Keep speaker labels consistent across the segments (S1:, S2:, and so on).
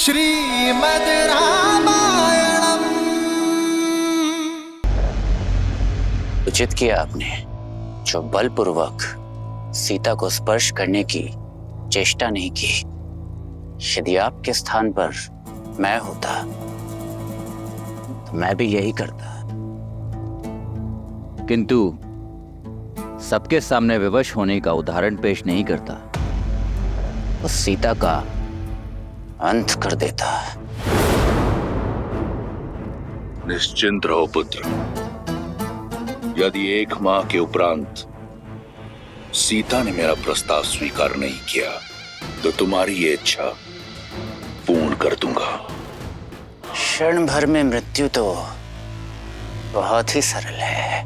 S1: श्रीमद् रामायणम।
S2: उचित किया आपने जो बलपूर्वक सीता को स्पर्श करने की चेष्टा नहीं की। यदि आपके स्थान पर मैं होता तो मैं भी यही करता, किंतु सबके सामने विवश होने का उदाहरण पेश नहीं करता, उस सीता का अंत कर देता।
S3: निश्चिंत रहो पुत्र, यदि 1 माह के उपरांत सीता ने मेरा प्रस्ताव स्वीकार नहीं किया तो तुम्हारी ये इच्छा पूर्ण कर दूंगा।
S2: क्षण भर में मृत्यु तो बहुत ही सरल है,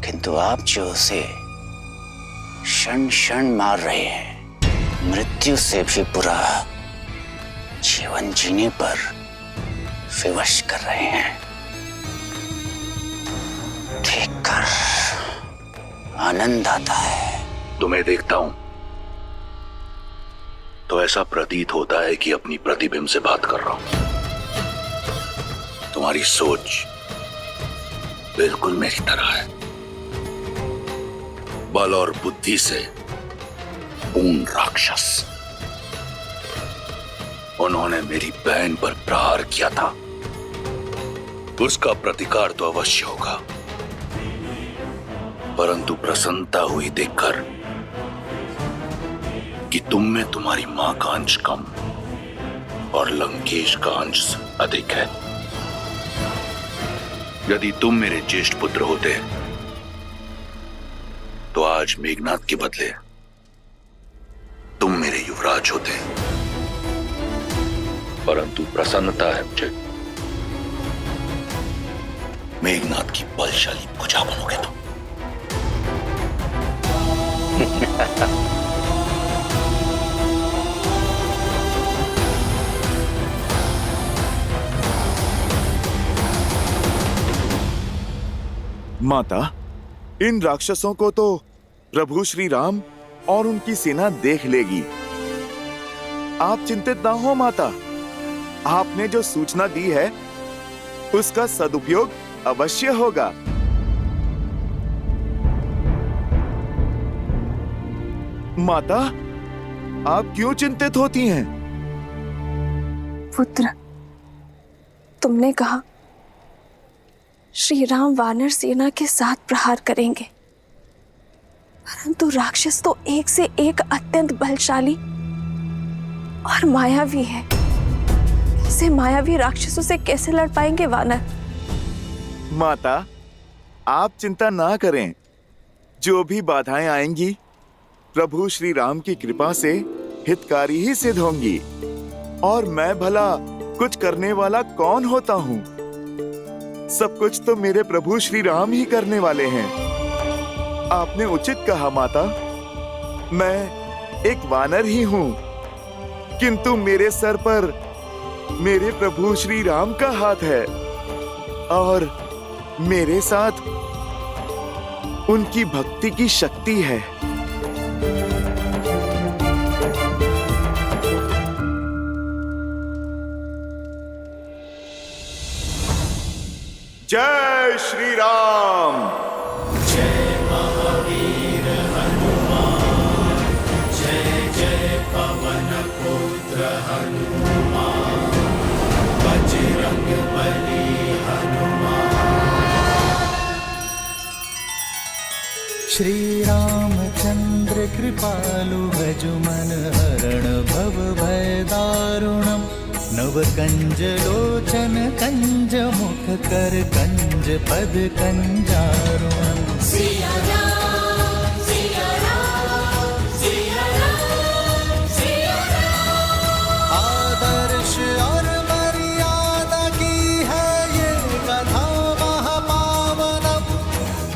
S2: किंतु आप जो उसे क्षण क्षण मार रहे हैं, मृत्यु से भी बुरा जीवन जीने पर विवश कर रहे हैं। देखकर आनंद आता है।
S3: तुम्हें देखता हूं तो ऐसा प्रतीत होता है कि अपनी प्रतिबिंब से बात कर रहा हूं। तुम्हारी सोच बिल्कुल मेरी तरह है, बल और बुद्धि से पूर्ण राक्षस। उन्होंने मेरी बहन पर प्रहार किया था, उसका प्रतिकार तो अवश्य होगा, परंतु प्रसन्नता हुई देखकर कि तुम में तुम्हारी मां का अंश कम और लंकेश का अंश अधिक है। यदि तुम मेरे ज्येष्ठ पुत्र होते तो आज मेघनाद के बदले तुम मेरे युवराज होते, परंतु प्रसन्नता है मुझे, मेघनाद की बलशाली भुजा बनोगे तुम।
S4: माता, इन राक्षसों को तो प्रभु श्री राम और उनकी सेना देख लेगी। आप चिंतित ना हो माता, आपने जो सूचना दी है उसका सदुपयोग अवश्य होगा। माता, आप क्यों चिंतित होती हैं?
S5: पुत्र, तुमने कहा श्री राम वानर सेना के साथ प्रहार करेंगे, परंतु राक्षस तो एक से एक अत्यंत बलशाली और मायावी है। ऐसे मायावी राक्षसों से कैसे लड़ पाएंगे वानर?
S4: माता, आप चिंता ना करें, जो भी बाधाएं आएंगी प्रभु श्री राम की कृपा से हितकारी ही सिद्ध होंगी। और मैं भला कुछ करने वाला कौन होता हूँ? सब कुछ तो मेरे प्रभु श्री राम ही करने वाले हैं। आपने उचित कहा माता, मैं एक वानर ही हूँ, किंतु मेरे सर पर मेरे प्रभु श्री राम का हाथ है और मेरे साथ उनकी भक्ति की शक्ति है। जय श्री राम।
S1: जय महावीर हनुमान, जय जय पवन पुत्र हनुमान, बजरंग बली हनुमान। श्री रामचंद्र कृपालु भजुमन हरण भव भय दारुणम, नव कंज लोचन कंज मुख कर कंज पद कंजारुणम। सिया राम, सिया राम, सिया राम, सिया राम। आदर्श और मर्यादा की है ये कथा महापावनम,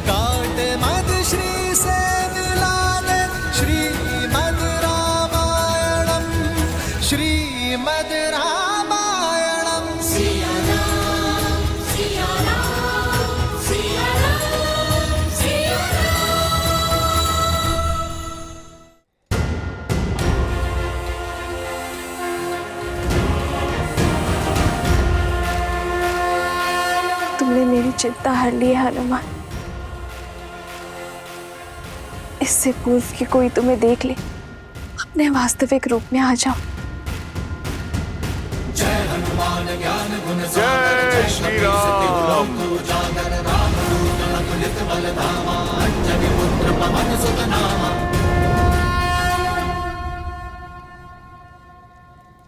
S1: काट मद श्री से मिलाने श्रीमद् रामायणम, श्रीमद् रामायणम।
S5: चिंता हर ली है हनुमान। इससे पूर्व कि कोई तुम्हें देख ले, अपने वास्तविक रूप में आ जाओ।
S1: जय हनुमान ज्ञान गुण
S4: जय श्री राम।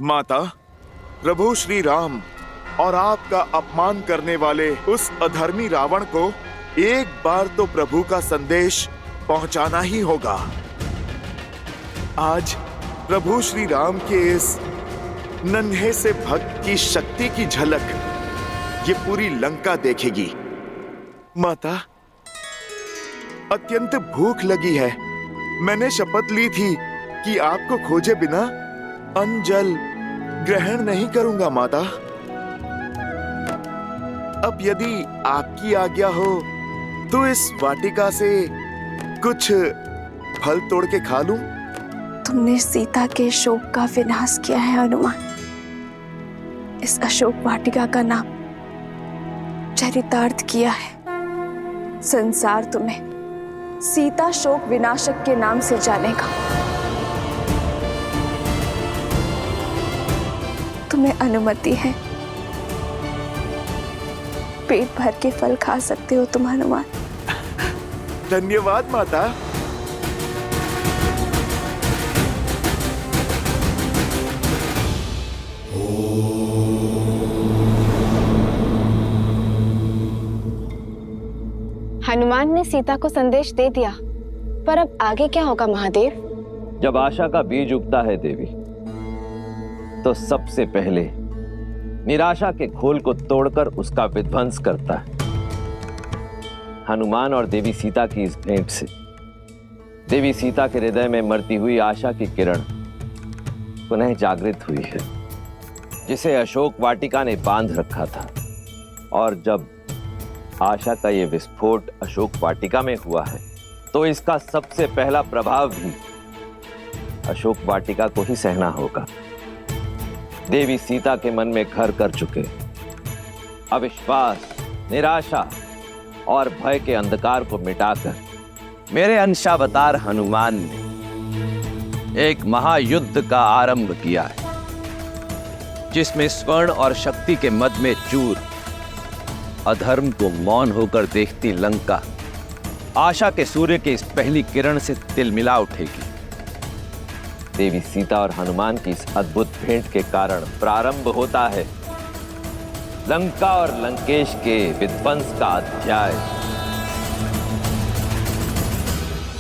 S4: माता, प्रभु श्री राम और आपका अपमान करने वाले उस अधर्मी रावण को एक बार तो प्रभु का संदेश पहुंचाना ही होगा। आज प्रभु श्री राम के इस नन्हे से भक्त की शक्ति की झलक ये पूरी लंका देखेगी। माता, अत्यंत भूख लगी है। मैंने शपथ ली थी कि आपको खोजे बिना अन्न जल ग्रहण नहीं करूंगा माता। अब यदि आपकी आज्ञा हो तो इस वाटिका से कुछ फल तोड़ के खा लूं।
S5: तुमने सीता के शोक का विनाश किया है हनुमान। इस अशोक वाटिका का नाम चरितार्थ किया है। संसार तुम्हें सीता शोक विनाशक के नाम से जानेगा। तुम्हें अनुमति है, पेट भर के फल खा सकते हो तुम हनुमान।
S4: धन्यवाद माता।
S6: हनुमान ने सीता को संदेश दे दिया, पर अब आगे क्या होगा महादेव?
S7: जब आशा का बीज उगता है देवी, तो सबसे पहले निराशा के घोल को तोड़कर उसका विध्वंस करता है। हनुमान और देवी सीता की इस भेंट से देवी सीता के हृदय में मरती हुई आशा की किरण पुनः जागृत हुई है, जिसे अशोक वाटिका ने बांध रखा था। और जब आशा का ये विस्फोट अशोक वाटिका में हुआ है, तो इसका सबसे पहला प्रभाव भी अशोक वाटिका को ही सहना होगा। देवी सीता के मन में घर कर चुके अविश्वास, निराशा और भय के अंधकार को मिटाकर मेरे अंशावतार हनुमान ने एक महायुद्ध का आरंभ किया है, जिसमें स्वर्ण और शक्ति के मद में चूर अधर्म को मौन होकर देखती लंका आशा के सूर्य की इस पहली किरण से तिलमिला उठेगी। देवी सीता और हनुमान की इस अद्भुत भेंट के कारण प्रारंभ होता है लंका और लंकेश के विध्वंस का अध्याय।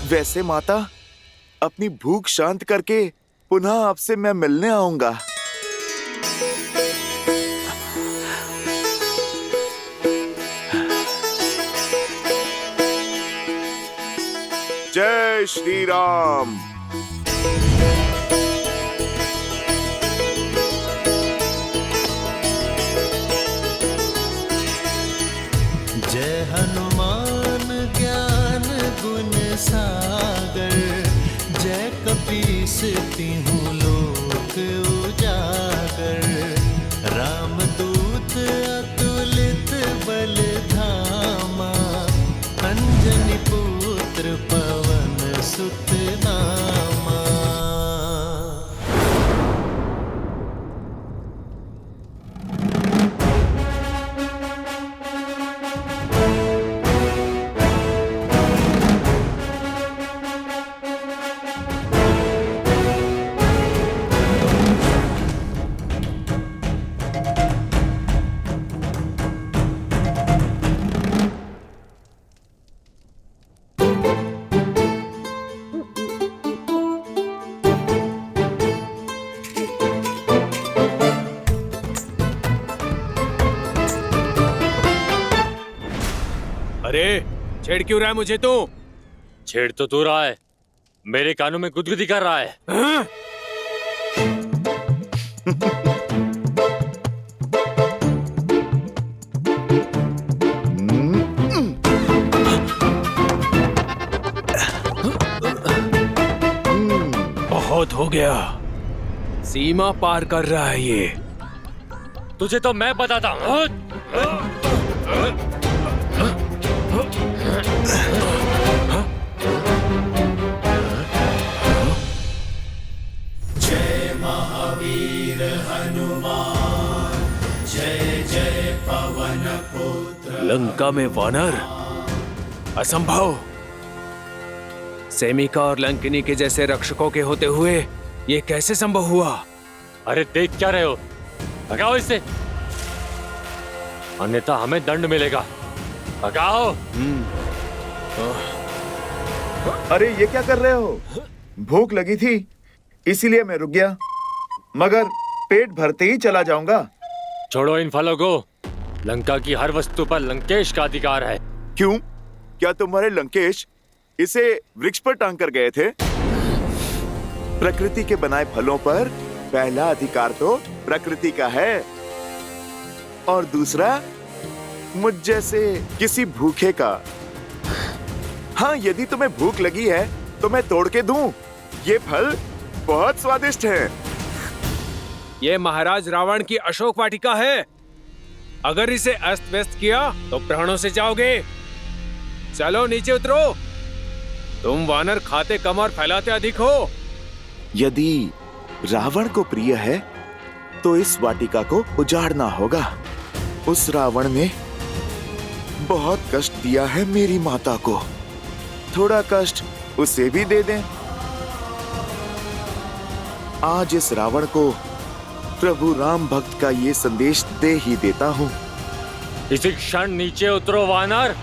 S4: वैसे माता, अपनी भूख शांत करके पुनः आपसे मैं मिलने आऊंगा। जय श्री राम।
S1: जय हनुमान ज्ञान गुण सागर, जय कपीस तिहुँ लोक उजागर। रामदूत अतुलित बल धामा, अंजनी पुत्र पवन सुत नामा।
S8: अरे छेड़ क्यों रहा है मुझे तू?
S9: छेड़ तो तू रहा है, मेरे कानों में गुदगुदी कर रहा है।
S8: हाँ? बहुत हो गया, सीमा पार कर रहा है ये।
S9: तुझे तो मैं बताता हूँ।
S8: लंका में वानर? असंभव। सेमिका और लंकिनी के जैसे रक्षकों के होते हुए ये कैसे संभव हुआ?
S9: अरे देख क्या रहे हो, भगाओ इसे, अन्यथा हमें दंड मिलेगा। भगाओ।
S4: अरे ये क्या कर रहे हो? भूख लगी थी इसीलिए मैं रुक गया, मगर पेट भरते ही चला जाऊंगा।
S9: छोड़ो इन फलों को, लंका की हर वस्तु पर लंकेश का अधिकार है।
S4: क्यों? क्या तुम्हारे लंकेश इसे वृक्ष पर टांग कर गए थे? प्रकृति के बनाए फलों पर पहला अधिकार तो प्रकृति का है, और दूसरा मुझ जैसे किसी भूखे का। हाँ, यदि तुम्हें भूख लगी है तो मैं तोड़ के दूं। ये फल बहुत स्वादिष्ट हैं।
S8: ये महाराज रावण की अशोक वाटिका है। अगर इसे अस्त व्यस्त किया तो प्राणों से जाओगे। चलो नीचे उतरो। तुम वानर खाते कम और फैलाते अधिक हो।
S4: यदि रावण को प्रिय है तो इस वाटिका को उजाड़ना होगा। उस रावण ने बहुत कष्ट दिया है मेरी माता को, थोड़ा कष्ट उसे भी दे दें। आज इस रावण को प्रभु राम भक्त का ये संदेश दे ही देता हूँ।
S9: इसी क्षण नीचे उतरो वानर,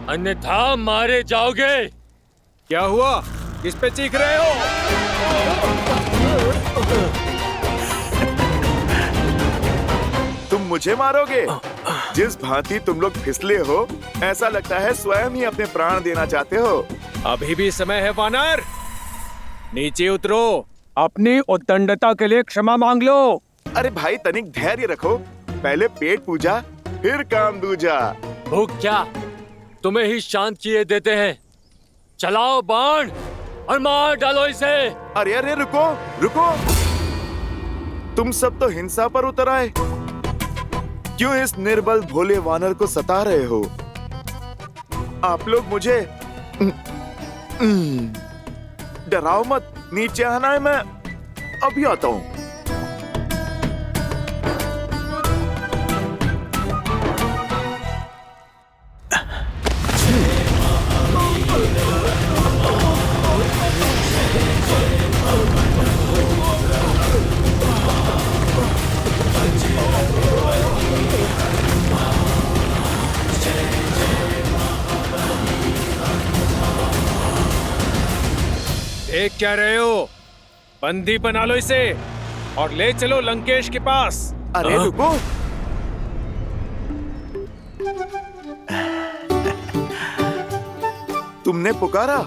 S9: अन्यथा मारे जाओगे।
S8: क्या हुआ? किस पे चीख रहे हो?
S4: तुम मुझे मारोगे? जिस भांति तुम लोग फिसले हो, ऐसा लगता है स्वयं ही अपने प्राण देना चाहते हो।
S8: अभी भी समय है वानर, नीचे उतरो। अपनी उद्दंडता के लिए क्षमा मांग लो।
S4: अरे भाई, तनिक धैर्य रखो, पहले पेट पूजा फिर काम दूजा।
S9: भूख क्या तुम्हें ही शांत किए देते हैं। चलाओ बाण और मार डालो इसे।
S4: अरे अरे रुको रुको, तुम सब तो हिंसा पर उतर आए। क्यों इस निर्बल भोले वानर को सता रहे हो? आप लोग मुझे डराओ मत, नीचे आना है, मैं अभी आता हूं।
S8: देख क्या रहे हो? बंदी बना लो इसे और ले चलो लंकेश के पास।
S4: अरे रुको, तुमने पुकारा,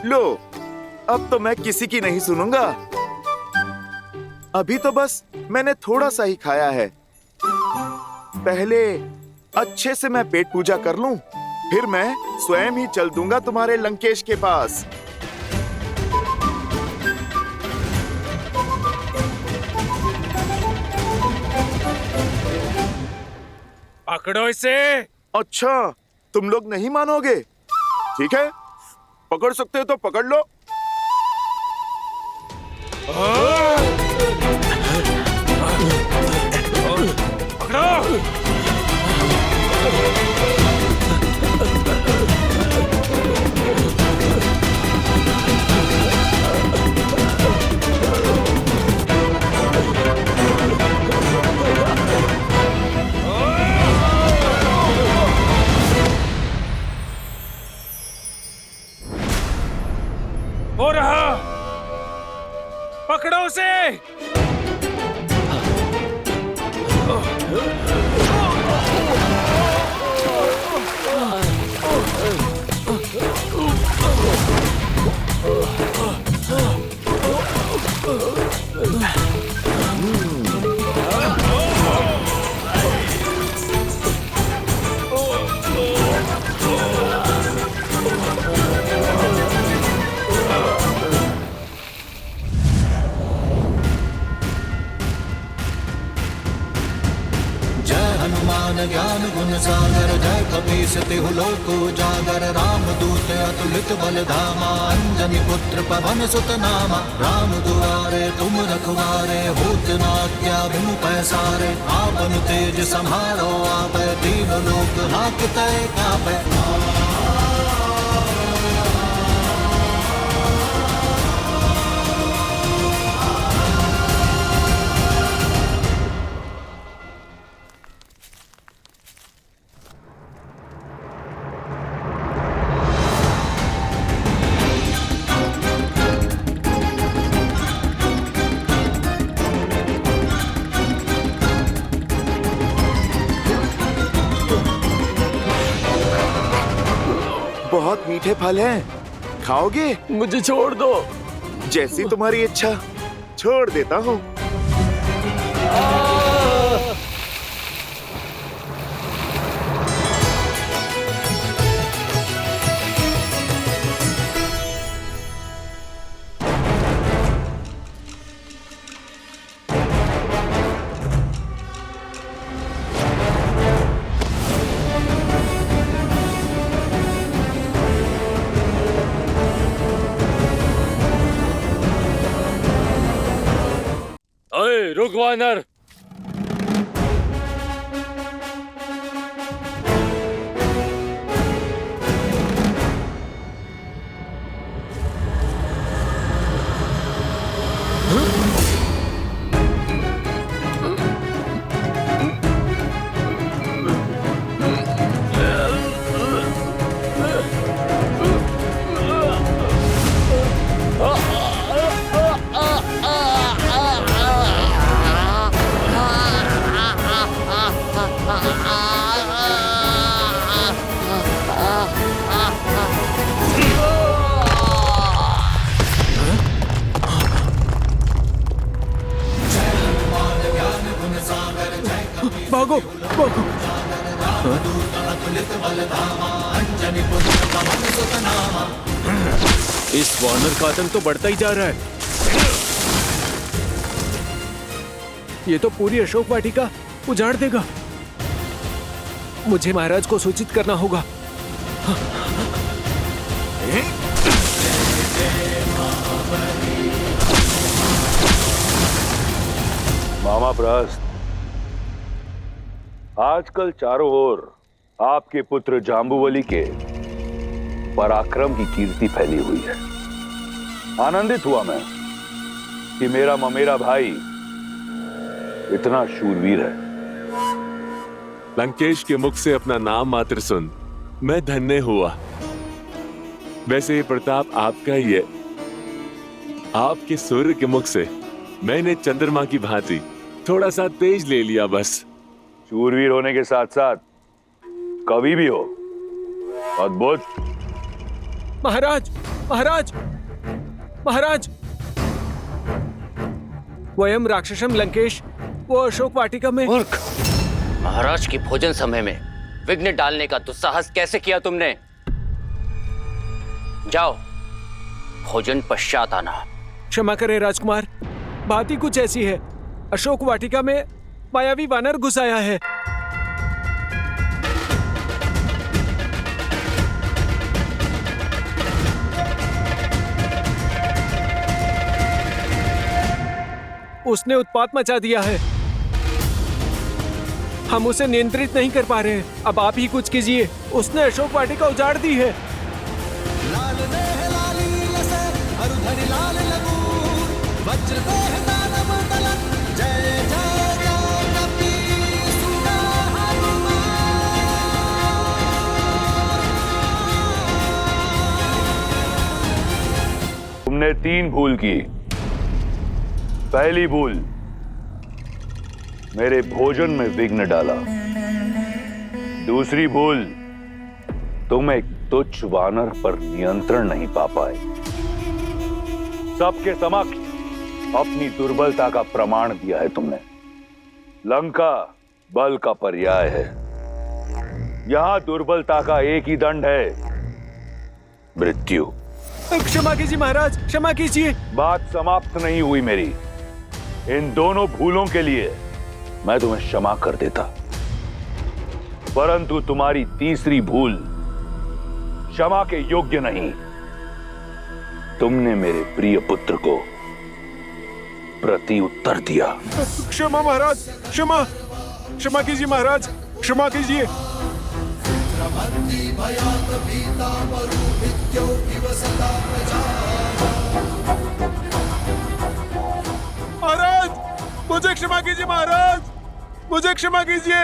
S4: लो अब तो मैं किसी की नहीं सुनूंगा। अभी तो बस मैंने थोड़ा सा ही खाया है। पहले अच्छे से मैं पेट पूजा कर लूं, फिर मैं स्वयं ही चल दूंगा तुम्हारे लंकेश के पास।
S8: पकड़ो इसे।
S4: अच्छा, तुम लोग नहीं मानोगे? ठीक है, पकड़ सकते हो तो पकड़ लो।
S8: पकड़ो। हो रहा, पकड़ो उसे।
S1: हनुमान ज्ञान गुण सागर, जय कपीस तिहु लोक उजागर, रामदूत अतुलित बल धामा, अंजनी पुत्र पवन सुत नामा। राम दुआरे तुम रखवारे, होत न आज्ञा बिनु पैसारे, आपन तेज सम्हारो आपै, तीन लोक हांकते कापै।
S4: बहुत मीठे फल हैं, खाओगे?
S9: मुझे छोड़ दो।
S4: जैसी तुम्हारी इच्छा, छोड़ देता हूँ।
S9: अरे रुक वानर।
S8: भागो भागो। इस वानर का आतंक तो बढ़ता ही जा रहा है। ये तो पूरी अशोक वाटिका उजाड़ देगा। मुझे महाराज को सूचित करना होगा।
S3: मामा प्रहस्त, आजकल चारों ओर आपके पुत्र जाम्बुवली के पराक्रम की कीर्ति फैली हुई है। आनंदित हुआ मैं कि मेरा ममेरा भाई इतना शूरवीर है।
S10: लंकेश के मुख से अपना नाम मात्र सुन मैं धन्य हुआ। वैसे ये प्रताप आपका ही है। आपके सूर्य के मुख से मैंने चंद्रमा की भांति थोड़ा सा तेज ले लिया बस।
S3: शूरवीर होने के साथ साथ कवि भी हो। अद्भुत।
S8: महाराज महाराज महाराज, वयम राक्षसम लंकेश वो अशोक वाटिका में।
S2: मूर्ख! महाराज की भोजन समय में विघ्न डालने का दुस्साहस कैसे किया तुमने? जाओ, भोजन पश्चात आना।
S8: क्षमा करें राजकुमार, बात ही कुछ ऐसी है। अशोक वाटिका में मायावी वानर घुस आया है। उसने उत्पात मचा दिया है। हम उसे नियंत्रित नहीं कर पा रहे हैं। अब आप ही कुछ कीजिए। उसने अशोक वाटिका उजाड़ दी है।
S3: तुमने 3 भूल की। पहली भूल, मेरे भोजन में विघ्न डाला। दूसरी भूल, तुम एक तुच्छ वानर पर नियंत्रण नहीं पा पाए। सबके समक्ष अपनी दुर्बलता का प्रमाण दिया है तुमने। लंका बल का पर्याय है। यहां दुर्बलता का एक ही दंड है, मृत्यु।
S8: क्षमा कीजिए महाराज, क्षमा कीजिए।
S3: बात समाप्त नहीं हुई मेरी। इन दोनों भूलों के लिए मैं तुम्हें क्षमा कर देता, परंतु तुम्हारी तीसरी भूल क्षमा के योग्य नहीं। तुमने मेरे प्रिय पुत्र को प्रति उत्तर दिया।
S10: क्षमा महाराज, क्षमा, क्षमा कीजिए महाराज, क्षमा कीजिए। महाराज, मुझे क्षमा कीजिए महाराज, मुझे क्षमा कीजिए।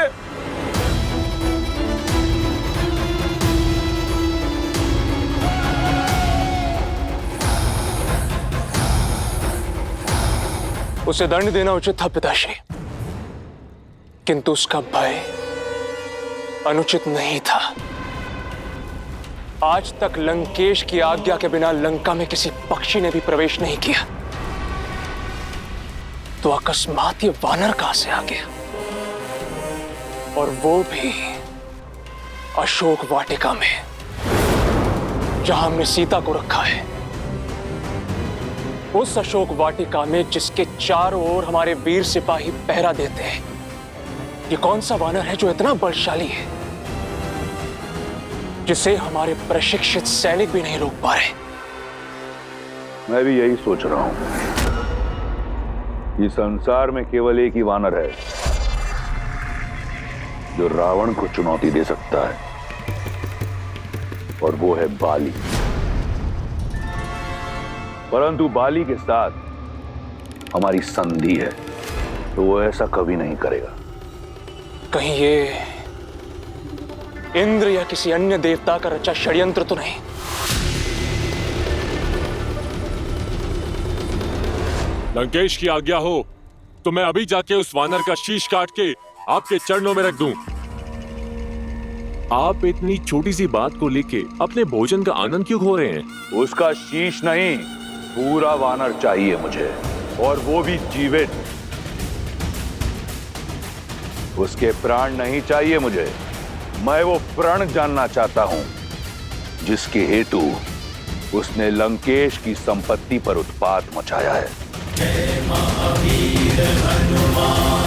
S11: उसे दंड देना उचित था पिताश्री, किंतु उसका भय अनुचित नहीं था। आज तक लंकेश की आज्ञा के बिना लंका में किसी पक्षी ने भी प्रवेश नहीं किया, तो अकस्मात ये वानर कहां से आ गया, और वो भी अशोक वाटिका में, जहां हमने सीता को रखा है। उस अशोक वाटिका में जिसके चारों ओर हमारे वीर सिपाही पहरा देते हैं। ये कौन सा वानर है जो इतना बलशाली है, जिसे हमारे प्रशिक्षित सैनिक भी नहीं रोक पा रहे?
S3: मैं भी यही सोच रहा हूं। ये संसार में केवल एक ही वानर है जो रावण को चुनौती दे सकता है, और वो है बाली। परंतु बाली के साथ हमारी संधि है, तो वो ऐसा कभी नहीं करेगा।
S11: कहीं ये इंद्र या किसी अन्य देवता का रचा षड्यंत्र तो नहीं?
S10: लंकेश की आज्ञा हो तो मैं अभी जाके उस वानर का शीश काट के आपके चरणों में रख दूं। आप इतनी छोटी सी बात को लेके अपने भोजन का आनंद क्यों खो रहे हैं?
S3: उसका शीश नहीं, पूरा वानर चाहिए मुझे, और वो भी जीवित। उसके प्राण नहीं चाहिए मुझे, मैं वो प्रण जानना चाहता हूं जिसके हेतु उसने लंकेश की संपत्ति पर उत्पात मचाया है। जय महावीर हनुमान।